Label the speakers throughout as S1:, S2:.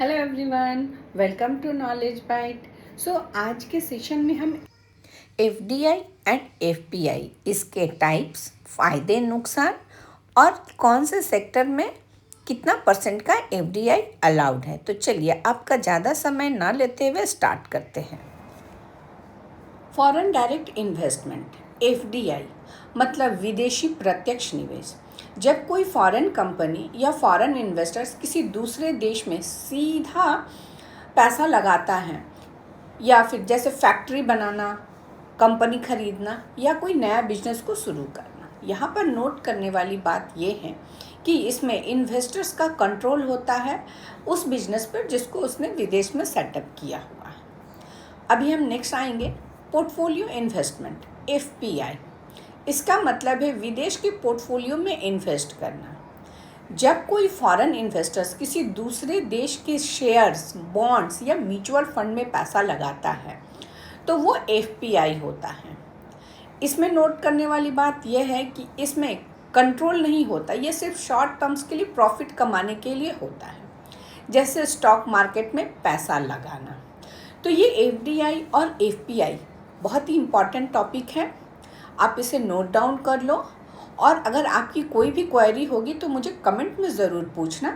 S1: Hello everyone, welcome to knowledge byte. आज के session में हम एफडीआई एंड एफपीआई, इसके टाइप्स, फ़ायदे, नुकसान और कौन से सेक्टर में कितना परसेंट का एफडीआई अलाउड है। तो चलिए आपका ज़्यादा समय ना लेते हुए स्टार्ट करते हैं। फॉरेन डायरेक्ट इन्वेस्टमेंट एफडीआई मतलब विदेशी प्रत्यक्ष निवेश। जब कोई फॉरेन कंपनी या फॉरेन इन्वेस्टर्स किसी दूसरे देश में सीधा पैसा लगाता है, या फिर जैसे फैक्ट्री बनाना, कंपनी खरीदना या कोई नया बिजनेस को शुरू करना। यहाँ पर नोट करने वाली बात यह है कि इसमें इन्वेस्टर्स का कंट्रोल होता है उस बिजनेस पर जिसको उसने विदेश में सेटअप किया हुआ है। अभी हम नेक्स्ट आएंगे पोर्टफोलियो इन्वेस्टमेंट एफपीआई। इसका मतलब है विदेश के पोर्टफोलियो में इन्वेस्ट करना। जब कोई फॉरेन इन्वेस्टर्स किसी दूसरे देश के शेयर्स, बॉन्ड्स या म्यूचुअल फंड में पैसा लगाता है तो वो एफपीआई होता है। इसमें नोट करने वाली बात यह है कि इसमें कंट्रोल नहीं होता, ये सिर्फ शॉर्ट टर्म्स के लिए प्रॉफिट कमाने के लिए होता है, जैसे स्टॉक मार्केट में पैसा लगाना। तो ये एफडीआई और एफपीआई बहुत ही इम्पॉर्टेंट टॉपिक है, आप इसे नोट डाउन कर लो। और अगर आपकी कोई भी क्वेरी होगी तो मुझे कमेंट में ज़रूर पूछना,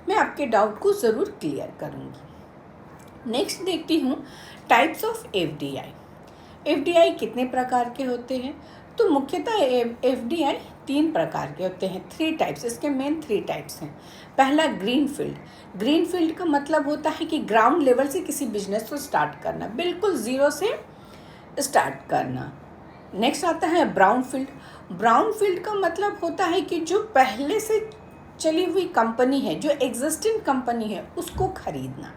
S1: मैं आपके डाउट को ज़रूर क्लियर करूँगी। नेक्स्ट देखती हूँ टाइप्स ऑफ एफडीआई। एफडीआई कितने प्रकार के होते हैं? तो मुख्यतः एफडीआई 3 प्रकार के होते हैं, 3 टाइप्स। इसके मेन 3 टाइप्स हैं। पहला ग्रीन फील्ड। ग्रीन फील्ड का मतलब होता है कि ग्राउंड लेवल से किसी बिजनेस को स्टार्ट करना, बिल्कुल ज़ीरो से स्टार्ट करना। नेक्स्ट आता है ब्राउन फील्ड। ब्राउन फील्ड का मतलब होता है कि जो पहले से चली हुई कंपनी है, जो एग्जिस्टिंग कंपनी है, उसको खरीदना।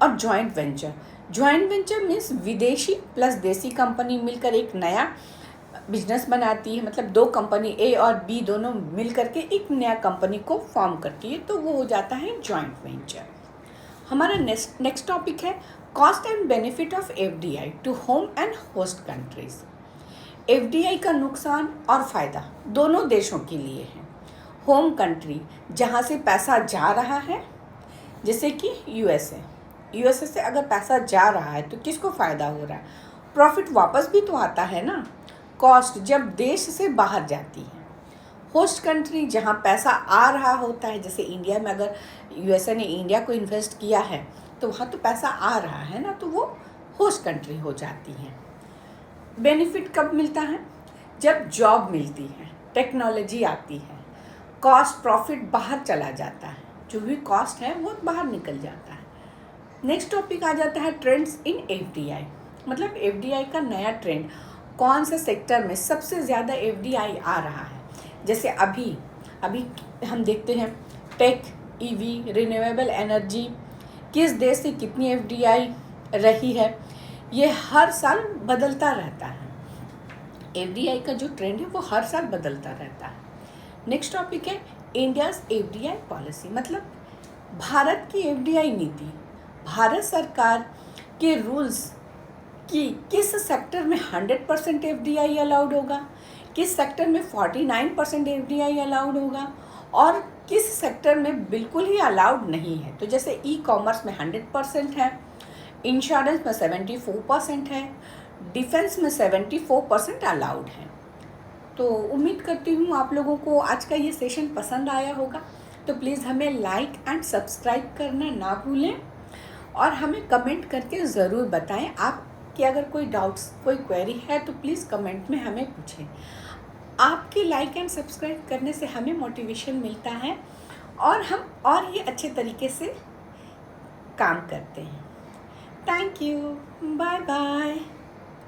S1: और joint venture. Joint venture means विदेशी प्लस देसी कंपनी मिलकर एक नया बिजनेस बनाती है, मतलब 2 कंपनी ए और बी दोनों मिल करके एक नया कंपनी को फॉर्म करती है, तो वो हो जाता है जॉइंट वेंचर। हमारा नेक्स्ट टॉपिक है cost and benefit of FDI to home and host countries. FDI का नुकसान और फ़ायदा दोनों देशों के लिए है। होम कंट्री जहाँ से पैसा जा रहा है, जैसे कि यूएसए से अगर पैसा जा रहा है तो किसको फ़ायदा हो रहा है? प्रॉफिट वापस भी तो आता है ना। कॉस्ट जब देश से बाहर जाती है। होस्ट कंट्री जहाँ पैसा आ रहा होता है, जैसे इंडिया में अगर यूएसए ने इंडिया को इन्वेस्ट किया है तो वहाँ तो पैसा आ रहा है ना, तो वो होस्ट कंट्री हो जाती है। बेनिफिट कब मिलता है? जब जॉब मिलती है, टेक्नोलॉजी आती है, कॉस्ट प्रॉफिट बाहर चला जाता है, जो भी कॉस्ट है वो बाहर निकल जाता है। नेक्स्ट टॉपिक आ जाता है ट्रेंड्स इन एफडीआई। मतलब एफडीआई का नया ट्रेंड, कौन से सेक्टर में सबसे ज़्यादा एफडीआई आ रहा है। जैसे अभी हम देखते हैं टेक, ईवी, रिन्यूएबल एनर्जी, किस देश से कितनी एफडीआई रही है, ये हर साल बदलता रहता है। एफडीआई का जो ट्रेंड है वो हर साल बदलता रहता है। नेक्स्ट टॉपिक है इंडियाज़ एफडीआई पॉलिसी। मतलब भारत की एफडीआई नीति, भारत सरकार के रूल्स कि किस सेक्टर में 100% एफडीआई अलाउड होगा, किस सेक्टर में 49% एफडीआई अलाउड होगा और किस सेक्टर में बिल्कुल ही अलाउड नहीं है। तो जैसे ई कॉमर्स में 100% है, इंश्योरेंस में 74% है, डिफेंस में 74% अलाउड है। तो उम्मीद करती हूँ आप लोगों को आज का ये सेशन पसंद आया होगा। तो प्लीज़ हमें लाइक एंड सब्सक्राइब करना ना भूलें और हमें कमेंट करके ज़रूर बताएं। आपकी अगर कोई डाउट्स, कोई क्वेरी है तो प्लीज़ कमेंट में हमें पूछें। आपके लाइक एंड सब्सक्राइब करने से हमें मोटिवेशन मिलता है और हम और ये अच्छे तरीके से काम करते हैं। Thank you, bye bye.